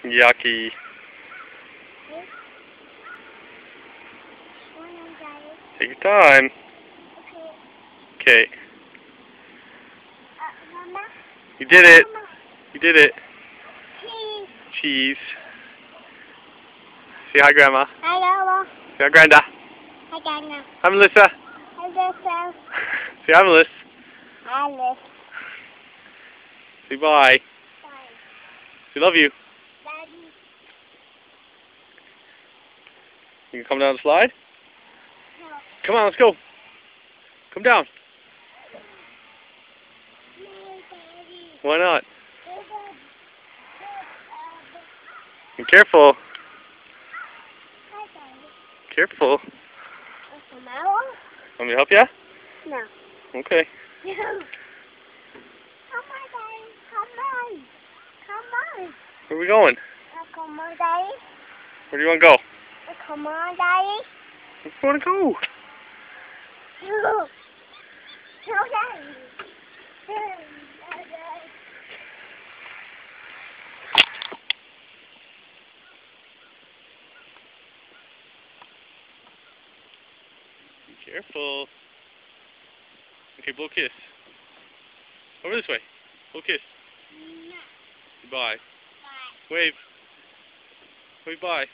Yucky. Take your time. Okay. Mama. You did it. Mama. You did it. Cheese. Cheese. Say hi, Grandma. Hello. Say hi, Granda. Hi, Dana. Hi, Melissa. Hello. Say hi, Melissa. Alice. Say bye. Bye. Say love you. Daddy. You can come down the slide? No. Come on, let's go. Come down. No, Daddy. Why not? Daddy. Be careful. Hi, Daddy. Careful. Tomorrow? Want me to help you? No. Okay. No. Come on, Daddy. Come on. Come on. Where are we going? Come on, Daddy. Where do you want to go? Come on, Daddy. Where do you want to go? No. No, Daddy. Be careful. Okay, blow a kiss. Over this way. Blow a kiss. No. Bye. Bye. Wave. Wave bye.